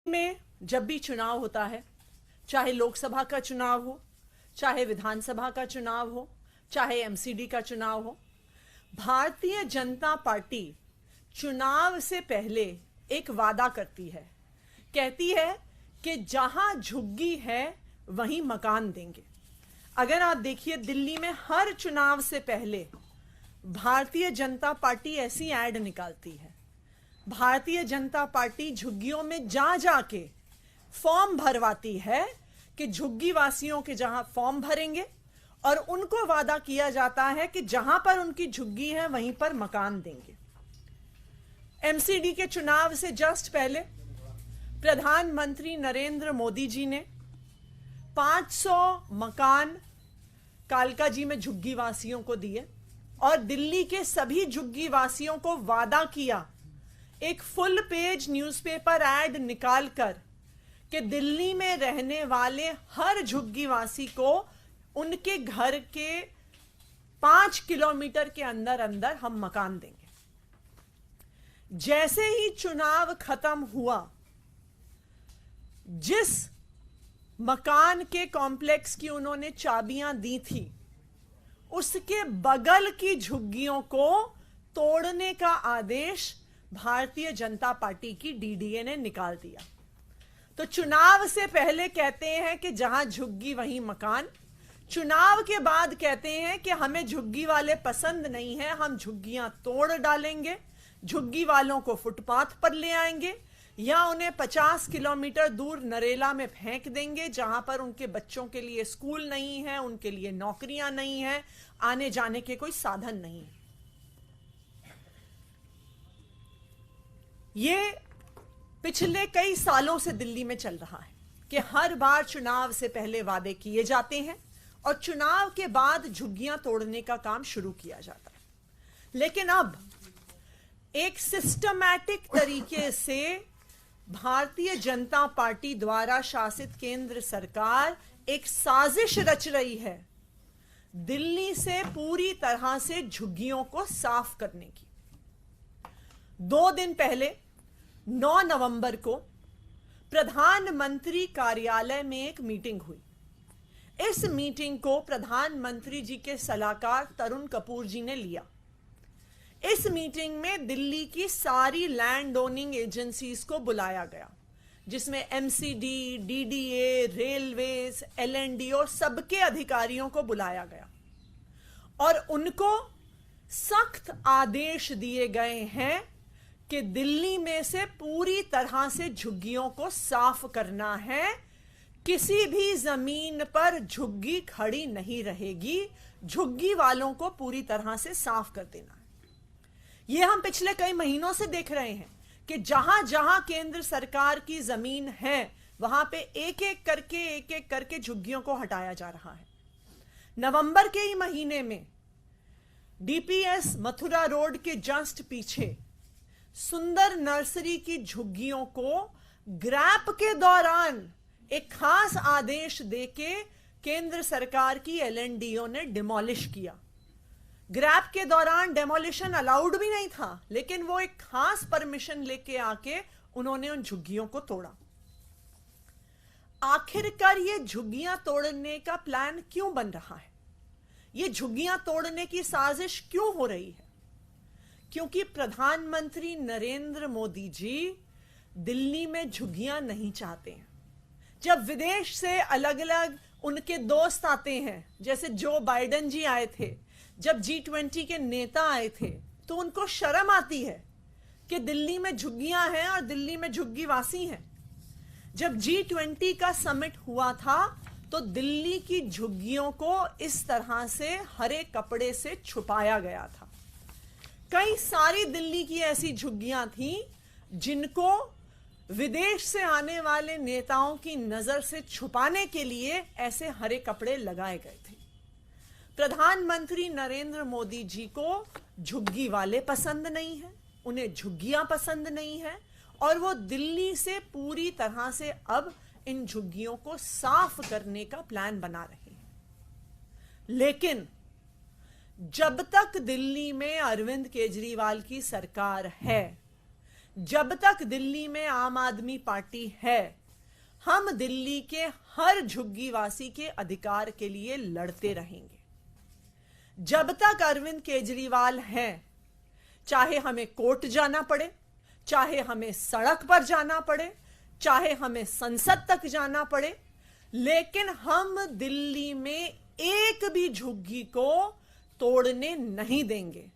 में जब भी चुनाव होता है, चाहे लोकसभा का चुनाव हो, चाहे विधानसभा का चुनाव हो, चाहे एमसीडी का चुनाव हो, भारतीय जनता पार्टी चुनाव से पहले एक वादा करती है। कहती है कि जहां झुग्गी है वहीं मकान देंगे। अगर आप देखिए, दिल्ली में हर चुनाव से पहले भारतीय जनता पार्टी ऐसी एड निकालती है। भारतीय जनता पार्टी झुग्गियों में जा जाके फॉर्म भरवाती है कि झुग्गी वासियों के जहां फॉर्म भरेंगे और उनको वादा किया जाता है कि जहां पर उनकी झुग्गी है वहीं पर मकान देंगे। एमसीडी के चुनाव से जस्ट पहले प्रधानमंत्री नरेंद्र मोदी जी ने 500 मकान कालका जी में झुग्गी वासियों को दिए और दिल्ली के सभी झुग्गी वासियों को वादा किया, एक फुल पेज न्यूज़पेपर एड निकालकर, कि दिल्ली में रहने वाले हर झुग्गी वासी को उनके घर के 5 किलोमीटर के अंदर अंदर हम मकान देंगे। जैसे ही चुनाव खत्म हुआ, जिस मकान के कॉम्प्लेक्स की उन्होंने चाबियां दी थी, उसके बगल की झुग्गियों को तोड़ने का आदेश भारतीय जनता पार्टी की डीडीए ने निकाल दिया। तो चुनाव से पहले कहते हैं कि जहां झुग्गी वहीं मकान, चुनाव के बाद कहते हैं कि हमें झुग्गी वाले पसंद नहीं है, हम झुग्गियां तोड़ डालेंगे, झुग्गी वालों को फुटपाथ पर ले आएंगे या उन्हें 50 किलोमीटर दूर नरेला में फेंक देंगे, जहां पर उनके बच्चों के लिए स्कूल नहीं है, उनके लिए नौकरियां नहीं है, आने जाने के कोई साधन नहीं है। ये पिछले कई सालों से दिल्ली में चल रहा है कि हर बार चुनाव से पहले वादे किए जाते हैं और चुनाव के बाद झुग्गियां तोड़ने का काम शुरू किया जाता है। लेकिन अब एक सिस्टमैटिक तरीके से भारतीय जनता पार्टी द्वारा शासित केंद्र सरकार एक साजिश रच रही है दिल्ली से पूरी तरह से झुग्गियों को साफ करने की। 2 दिन पहले 9 नवंबर को प्रधानमंत्री कार्यालय में एक मीटिंग हुई। इस मीटिंग को प्रधानमंत्री जी के सलाहकार तरुण कपूर जी ने लिया। इस मीटिंग में दिल्ली की सारी लैंड ओनिंग एजेंसीज को बुलाया गया, जिसमें एमसीडी, डीडीए, रेलवेज, एलएनडी और सबके अधिकारियों को बुलाया गया और उनको सख्त आदेश दिए गए हैं कि दिल्ली में से पूरी तरह से झुग्गियों को साफ करना है। किसी भी जमीन पर झुग्गी खड़ी नहीं रहेगी, झुग्गी वालों को पूरी तरह से साफ कर देना है। यह हम पिछले कई महीनों से देख रहे हैं कि जहां जहां केंद्र सरकार की जमीन है वहां पे एक एक करके झुग्गियों को हटाया जा रहा है। नवंबर के ही महीने में डीपीएस मथुरा रोड के जस्ट पीछे सुंदर नर्सरी की झुग्गियों को ग्रैप के दौरान एक खास आदेश देके केंद्र सरकार की एलएनडीओ ने डिमोलिश किया। ग्रैप के दौरान डेमोलिशन अलाउड भी नहीं था, लेकिन वो एक खास परमिशन लेके आके उन्होंने उन झुग्गियों को तोड़ा। आखिरकार ये झुग्गियां तोड़ने का प्लान क्यों बन रहा है? ये झुग्गियां तोड़ने की साजिश क्यों हो रही है? क्योंकि प्रधानमंत्री नरेंद्र मोदी जी दिल्ली में झुग्गियां नहीं चाहते हैं। जब विदेश से अलग अलग उनके दोस्त आते हैं, जैसे जो बाइडेन जी आए थे, जब G20 के नेता आए थे, तो उनको शर्म आती है कि दिल्ली में झुग्गियां हैं और दिल्ली में झुग्गी वासी हैं। जब G20 का समिट हुआ था तो दिल्ली की झुग्गियों को इस तरह से हरे कपड़े से छुपाया गया था। कई सारी दिल्ली की ऐसी झुग्गियां थी जिनको विदेश से आने वाले नेताओं की नजर से छुपाने के लिए ऐसे हरे कपड़े लगाए गए थे। प्रधानमंत्री नरेंद्र मोदी जी को झुग्गी वाले पसंद नहीं है, उन्हें झुग्गियां पसंद नहीं है और वो दिल्ली से पूरी तरह से अब इन झुग्गियों को साफ करने का प्लान बना रहे हैं। लेकिन जब तक दिल्ली में अरविंद केजरीवाल की सरकार है, जब तक दिल्ली में आम आदमी पार्टी है, हम दिल्ली के हर झुग्गीवासी के अधिकार के लिए लड़ते रहेंगे। जब तक अरविंद केजरीवाल हैं, चाहे हमें कोर्ट जाना पड़े, चाहे हमें सड़क पर जाना पड़े, चाहे हमें संसद तक जाना पड़े, लेकिन हम दिल्ली में एक भी झुग्गी को तोड़ने नहीं देंगे।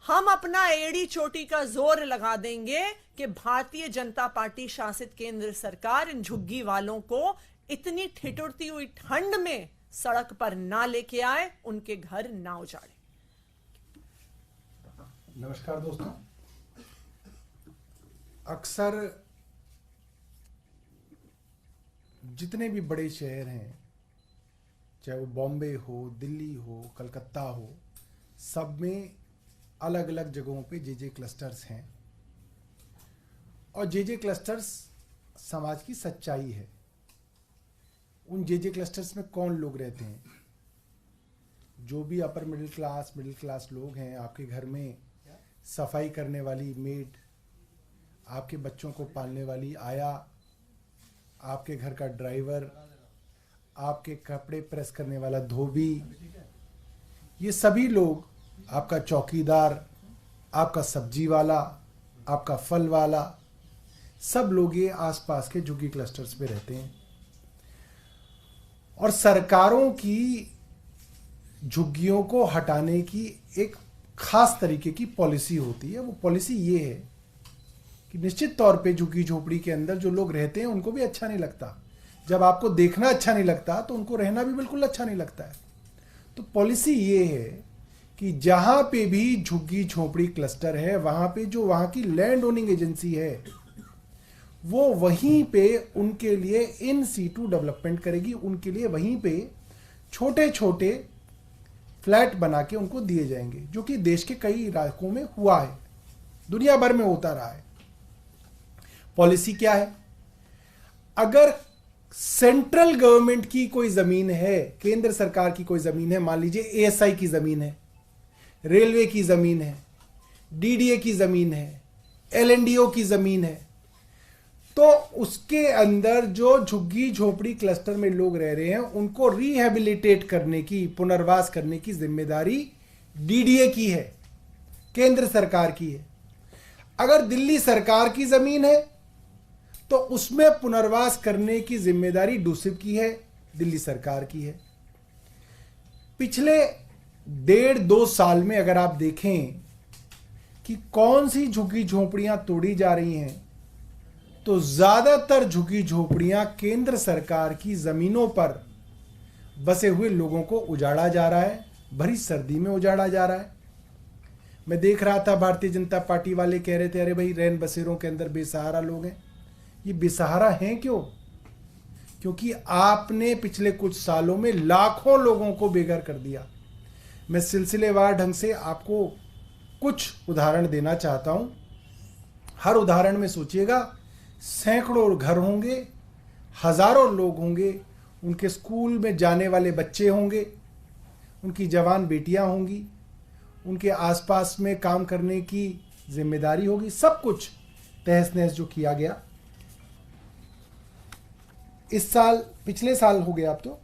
हम अपना एड़ी चोटी का जोर लगा देंगे कि भारतीय जनता पार्टी शासित केंद्र सरकार इन झुग्गी वालों को इतनी ठिठुरती हुई ठंड में सड़क पर ना लेके आए, उनके घर ना उजाड़े। नमस्कार दोस्तों, अक्सर जितने भी बड़े शहर हैं, चाहे वो बॉम्बे हो, दिल्ली हो, कलकत्ता हो, सब में अलग अलग जगहों पे जे क्लस्टर्स हैं और जे क्लस्टर्स समाज की सच्चाई है। उन जे क्लस्टर्स में कौन लोग रहते हैं? जो भी अपर मिडिल क्लास लोग हैं। आपके घर में सफाई करने वाली मेड, आपके बच्चों को पालने वाली आया, आपके घर का ड्राइवर, आपके कपड़े प्रेस करने वाला धोबी, ये सभी लोग, आपका चौकीदार, आपका सब्जी वाला, आपका फल वाला, सब लोग ये आसपास के झुग्गी क्लस्टर्स पे रहते हैं। और सरकारों की झुग्गियों को हटाने की एक खास तरीके की पॉलिसी होती है। वो पॉलिसी ये है कि निश्चित तौर पे झुग्गी झोपड़ी के अंदर जो लोग रहते हैं उनको भी अच्छा नहीं लगता। जब आपको देखना अच्छा नहीं लगता तो उनको रहना भी बिल्कुल अच्छा नहीं लगता है। तो पॉलिसी ये है कि जहां पे भी झुग्गी झोपड़ी क्लस्टर है, वहां पे जो वहां की लैंड ओनिंग एजेंसी है वो वहीं पे उनके लिए इन सीटू डेवलपमेंट करेगी। उनके लिए वहीं पे छोटे छोटे फ्लैट बना के उनको दिए जाएंगे, जो कि देश के कई इलाकों में हुआ है, दुनिया भर में होता रहा है। पॉलिसी क्या है? अगर सेंट्रल गवर्नमेंट की कोई जमीन है, केंद्र सरकार की कोई जमीन है, मान लीजिए एएसआई की जमीन है, रेलवे की जमीन है, डीडीए की जमीन है, एलएनडीओ की जमीन है, तो उसके अंदर जो झुग्गी झोपड़ी क्लस्टर में लोग रह रहे हैं उनको रिहेबिलिटेट करने की, पुनर्वास करने की जिम्मेदारी डीडीए की है, केंद्र सरकार की है। अगर दिल्ली सरकार की जमीन है तो उसमें पुनर्वास करने की जिम्मेदारी डूसिब की है, दिल्ली सरकार की है। पिछले 1.5-2 साल में अगर आप देखें कि कौन सी झुग्गी झोपड़ियां तोड़ी जा रही हैं, तो ज्यादातर झुग्गी झोपड़ियां केंद्र सरकार की जमीनों पर बसे हुए लोगों को उजाड़ा जा रहा है, भरी सर्दी में उजाड़ा जा रहा है। मैं देख रहा था भारतीय जनता पार्टी वाले कह रहे थे, अरे भाई रैन बसेरों के अंदर बेसहारा लोग हैं। ये बेसहारा हैं क्यों? क्योंकि आपने पिछले कुछ सालों में लाखों लोगों को बेघर कर दिया। मैं सिलसिलेवार ढंग से आपको कुछ उदाहरण देना चाहता हूं। हर उदाहरण में सोचिएगा, सैकड़ों घर होंगे, हजारों लोग होंगे, उनके स्कूल में जाने वाले बच्चे होंगे, उनकी जवान बेटियां होंगी, उनके आसपास में काम करने की जिम्मेदारी होगी। सब कुछ तहस नहस जो किया गया इस साल, पिछले साल हो गया, अब तो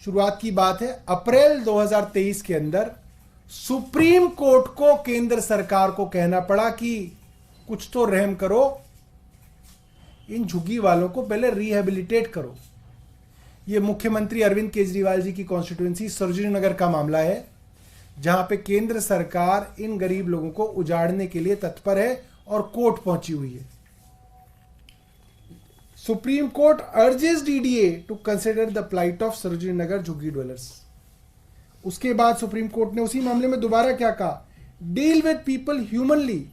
शुरुआत की बात है, अप्रैल 2023 के अंदर सुप्रीम कोर्ट को केंद्र सरकार को कहना पड़ा कि कुछ तो रहम करो, इन झुग्गी वालों को पहले रिहेबिलिटेट करो। यह मुख्यमंत्री अरविंद केजरीवाल जी की कॉन्स्टिट्यूएंसी सरोजिनी नगर का मामला है, जहां पे केंद्र सरकार इन गरीब लोगों को उजाड़ने के लिए तत्पर है और कोर्ट पहुंची हुई है। Supreme Court urges DDA to consider the plight of Sarojini Nagar jhuggi dwellers. उसके बाद सुप्रीम कोर्ट ने उसी मामले में दोबारा क्या कहा? Deal with people humanly,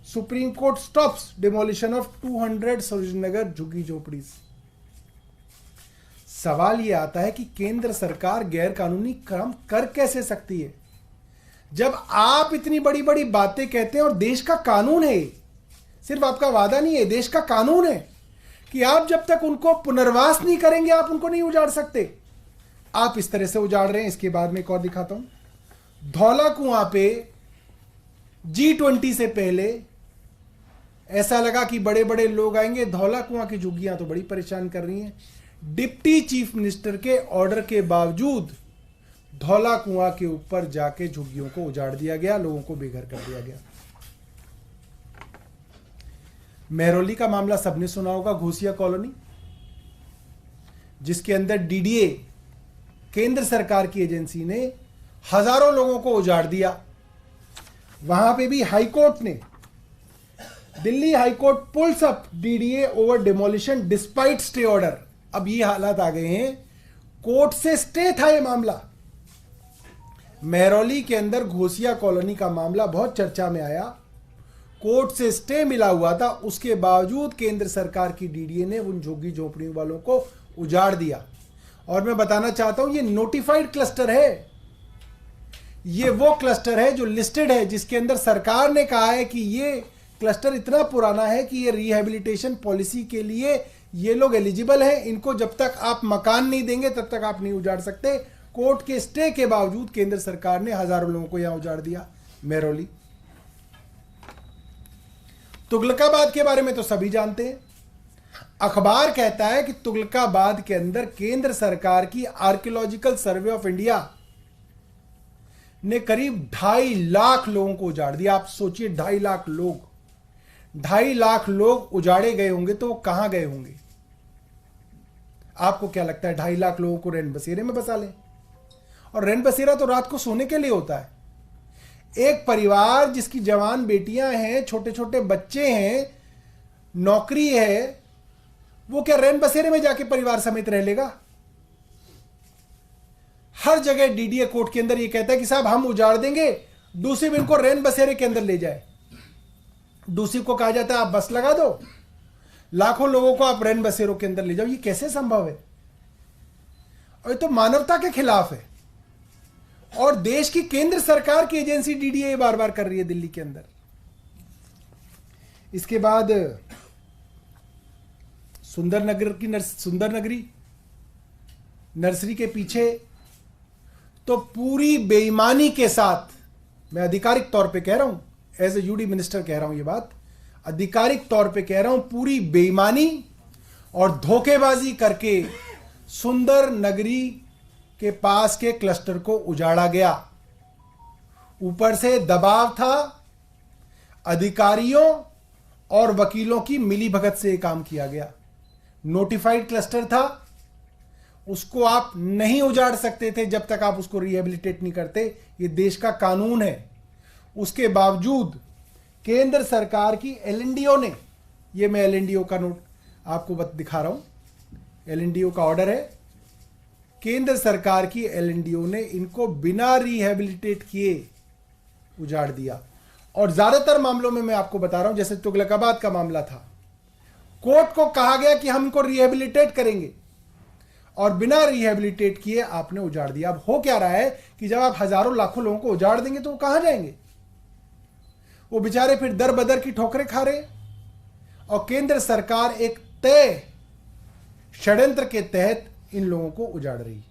Supreme Court stops demolition of 200 Sarojini Nagar jhuggi jhopdis. सवाल यह आता है कि केंद्र सरकार गैर कानूनी काम कर कैसे सकती है, जब आप इतनी बड़ी बड़ी बातें कहते हैं और देश का कानून है, सिर्फ आपका वादा नहीं है, देश का कानून है कि आप जब तक उनको पुनर्वास नहीं करेंगे आप उनको नहीं उजाड़ सकते। आप इस तरह से उजाड़ रहे हैं। इसके बाद में एक और दिखाता हूं। धौला कुआं पे G20 से पहले ऐसा लगा कि बड़े बड़े लोग आएंगे, धौला कुआं की झुग्गियां तो बड़ी परेशान कर रही हैं। डिप्टी चीफ मिनिस्टर के ऑर्डर के बावजूद धौला कुआं के ऊपर जाके झुग्गियों को उजाड़ दिया गया, लोगों को बेघर कर दिया गया। मेहरौली का मामला सबने सुना होगा, घोसिया कॉलोनी, जिसके अंदर डीडीए केंद्र सरकार की एजेंसी ने हजारों लोगों को उजाड़ दिया। वहां पे भी हाईकोर्ट ने, Delhi high court pulls up DDA over demolition despite stay order. अब ये हालात आ गए हैं, कोर्ट से स्टे था ये मामला। मेहरौली के अंदर घोसिया कॉलोनी का मामला बहुत चर्चा में आया, कोर्ट से स्टे मिला हुआ था, उसके बावजूद केंद्र सरकार की डीडीए ने उन झुग्गी झोपड़ी वालों को उजाड़ दिया। और मैं बताना चाहता हूं, ये नोटिफाइड क्लस्टर है, ये वो क्लस्टर है जो लिस्टेड है, जिसके अंदर सरकार ने कहा है कि ये क्लस्टर इतना पुराना है कि ये रिहैबिलिटेशन पॉलिसी के लिए ये लोग एलिजिबल हैं, इनको जब तक आप मकान नहीं देंगे तब तक आप नहीं उजाड़ सकते। कोर्ट के स्टे के बावजूद केंद्र सरकार ने हजारों लोगों को यहां उजाड़ दिया। मेहरौली, तुगलकाबाद के बारे में तो सभी जानते हैं। अखबार कहता है कि तुगलकाबाद के अंदर केंद्र सरकार की आर्कियोलॉजिकल सर्वे ऑफ इंडिया ने करीब 2.5 लाख लोगों को उजाड़ दिया। आप सोचिए, 2.5 लाख लोग, 2.5 लाख लोग उजाड़े गए होंगे तो वो कहां गए होंगे? आपको क्या लगता है? 2.5 लाख लोगों को रैन बसेरे में बसा लें? और रैन बसेरा तो रात को सोने के लिए होता है। एक परिवार जिसकी जवान बेटियां हैं, छोटे छोटे बच्चे हैं, नौकरी है, वो क्या रैन बसेरे में जाके परिवार समेत रह लेगा? हर जगह डीडीए कोर्ट के अंदर ये कहता है कि साहब हम उजाड़ देंगे, दूसरी दिन को रैन बसेरे के अंदर ले जाए। दूसरी को कहा जाता है आप बस लगा दो, लाखों लोगों को आप रैन बसेरों के अंदर ले जाओ। ये कैसे संभव है? और ये तो मानवता के खिलाफ है। और देश की केंद्र सरकार की एजेंसी डीडीए बार बार कर रही है दिल्ली के अंदर। इसके बाद सुंदर नगरी नर्सरी के पीछे तो पूरी बेईमानी के साथ, मैं आधिकारिक तौर पे कह रहा हूं, एज ए यूडी मिनिस्टर कह रहा हूं, ये बात आधिकारिक तौर पे कह रहा हूं, पूरी बेईमानी और धोखेबाजी करके सुंदर नगरी के पास के क्लस्टर को उजाड़ा गया। ऊपर से दबाव था, अधिकारियों और वकीलों की मिलीभगत से यह काम किया गया। नोटिफाइड क्लस्टर था, उसको आप नहीं उजाड़ सकते थे जब तक आप उसको रिहेबिलिटेट नहीं करते। ये देश का कानून है। उसके बावजूद केंद्र सरकार की एलएनडीओ ने, ये मैं एलएनडीओ का नोट आपको दिखा रहा हूं, एलएनडीओ का ऑर्डर है, केंद्र सरकार की एलएनडीओ ने इनको बिना रिहेबिलिटेट किए उजाड़ दिया। और ज्यादातर मामलों में मैं आपको बता रहा हूं, जैसे तुगलकाबाद का मामला था, कोर्ट को कहा गया कि हम इनको रिहेबिलिटेट करेंगे और बिना रिहेबिलिटेट किए आपने उजाड़ दिया। अब हो क्या रहा है कि जब आप हजारों लाखों लोगों को उजाड़ देंगे तो वो कहां जाएंगे? वो बेचारे फिर दर बदर की ठोकरें खा रहे हैं। और केंद्र सरकार एक तय षड्यंत्र के तहत इन लोगों को उजाड़ रही है।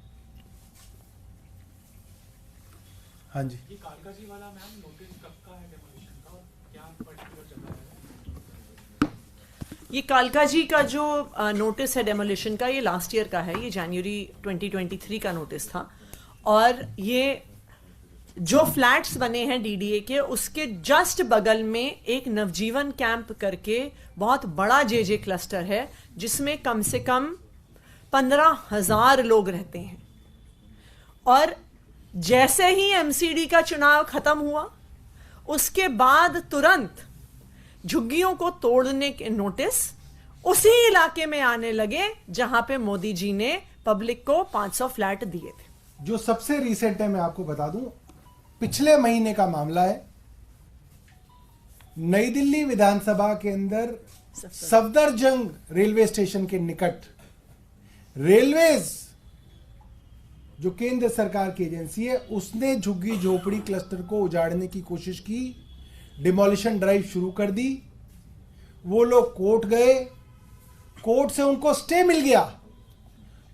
हाँ जी, ये कालकाजी वाला मैम नोटिस कब का है डेमोलिशन का, और क्या पर्टिकुलर जगह है? ये कालकाजी का जो नोटिस है डेमोलिशन का, ये लास्ट ईयर का है, ये जनवरी 2023 का नोटिस था। और ये जो फ्लैट्स बने हैं डीडीए के, उसके जस्ट बगल में एक नवजीवन कैंप करके बहुत बड़ा जेजे क्लस्टर है, जिसमें कम से कम 15,000 लोग रहते हैं। और जैसे ही एमसीडी का चुनाव खत्म हुआ, उसके बाद तुरंत झुग्गियों को तोड़ने के नोटिस उसी इलाके में आने लगे जहां पे मोदी जी ने पब्लिक को 500 फ्लैट दिए थे। जो सबसे रिसेंट है मैं आपको बता दूं, पिछले महीने का मामला है। नई दिल्ली विधानसभा के अंदर सफदरजंग रेलवे स्टेशन के निकट रेलवेज, जो केंद्र सरकार की एजेंसी है, उसने झुग्गी झोपड़ी क्लस्टर को उजाड़ने की कोशिश की, डिमोलिशन ड्राइव शुरू कर दी। वो लोग कोर्ट गए, कोर्ट से उनको स्टे मिल गया,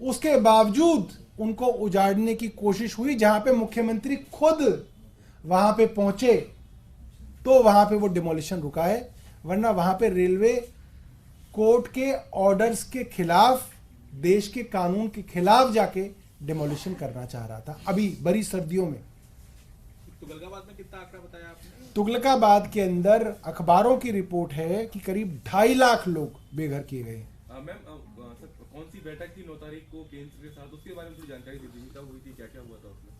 उसके बावजूद उनको उजाड़ने की कोशिश हुई। जहां पे मुख्यमंत्री खुद वहां पे पहुंचे तो वहां पे वो डिमोलिशन रुका है। वरना वहां पे रेलवे कोर्ट के ऑर्डर्स के खिलाफ, देश के कानून के खिलाफ जाके डिमोलिशन करना चाह रहा था अभी बड़ी सर्दियों में। तुगलकाबाद में कितना आंकड़ा बताया आपने? तुगलकाबाद के अंदर अखबारों की रिपोर्ट है कि करीब 2.5 लाख लोग बेघर किए गए। मैम सर, कौन सी बैठक थी 9 तारीख को केंद्र के साथ, उसके बारे में थोड़ी जानकारी दीजिए, कब हुई थी, क्या क्या हुआ था उसमें?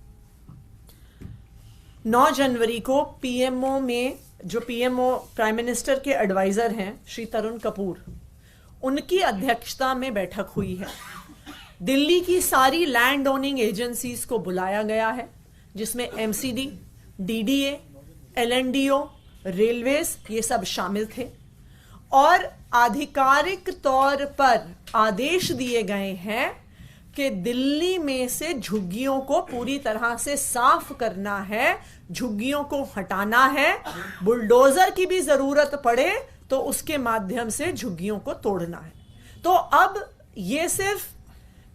9 जनवरी को पीएमओ में, जो पीएमओ प्राइम मिनिस्टर के एडवाइजर हैं श्री तरुण कपूर, उनकी अध्यक्षता में बैठक हुई है। दिल्ली की सारी लैंड ओनिंग एजेंसीज को बुलाया गया है, जिसमें एमसीडी, डीडीए, एलएनडीओ, रेलवेज ये सब शामिल थे, और आधिकारिक तौर पर आदेश दिए गए हैं कि दिल्ली में से झुग्गियों को पूरी तरह से साफ करना है, झुग्गियों को हटाना है, बुलडोजर की भी जरूरत पड़े तो उसके माध्यम से झुग्गियों को तोड़ना है। तो अब ये सिर्फ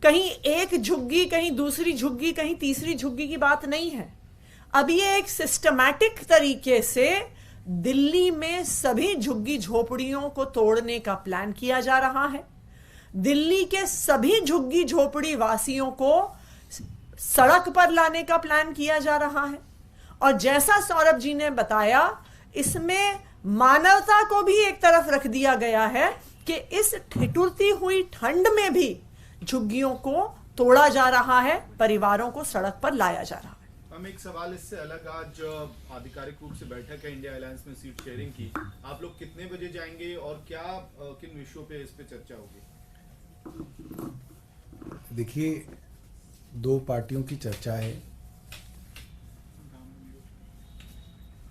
कहीं एक झुग्गी, कहीं दूसरी झुग्गी, कहीं तीसरी झुग्गी की बात नहीं है। अब ये एक सिस्टमैटिक तरीके से दिल्ली में सभी झुग्गी झोपड़ियों को तोड़ने का प्लान किया जा रहा है। दिल्ली के सभी झुग्गी झोपड़ी वासियों को सड़क पर लाने का प्लान किया जा रहा है। और जैसा सौरभ जी ने बताया, इसमें मानवता को भी एक तरफ रख दिया गया है कि इस ठिठुरती हुई ठंड में भी झुग्गियों को तोड़ा जा रहा है, परिवारों को सड़क पर लाया जा रहा है। हम एक सवाल इससे अलग, आज आधिकारिक रूप से बैठक है इंडिया अलायंस में सीट शेयरिंग की, आप लोग कितने बजे जाएंगे और क्या किन विषयों पे इस पे चर्चा होगी? देखिए, 2 पार्टियों की चर्चा है,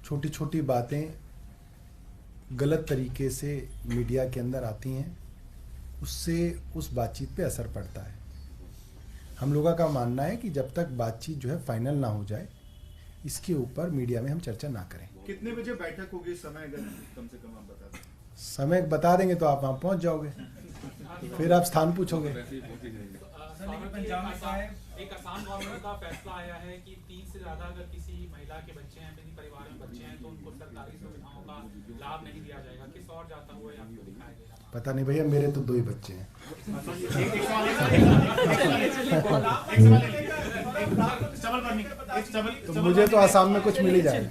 छोटी छोटी बातें गलत तरीके से मीडिया के अंदर आती हैं, उससे उस बातचीत पे असर पड़ता है। हम लोगों का मानना है कि जब तक बातचीत जो है फाइनल ना हो जाए, इसके ऊपर मीडिया में हम चर्चा ना करें। कितने बजे बैठक होगी, समय अगर कम से कम आप बता दें? समय बता देंगे तो आप वहां पहुंच जाओगे, फिर आप स्थान पूछोगे। एक आसाम गवर्नमेंट का फैसला आया है कि 3 से ज्यादा अगर किसी महिला के बच्चे हैं, किसी परिवार में बच्चे हैं, तो उनको सरकारी सुविधाओं का लाभ नहीं दिया जाएगा। किस और जाता हुआ आपको दिखाया गया? पता नहीं भैया, मेरे तो 2 ही बच्चे हैं। तो मुझे तो आसाम में कुछ मिल ही जाएगा।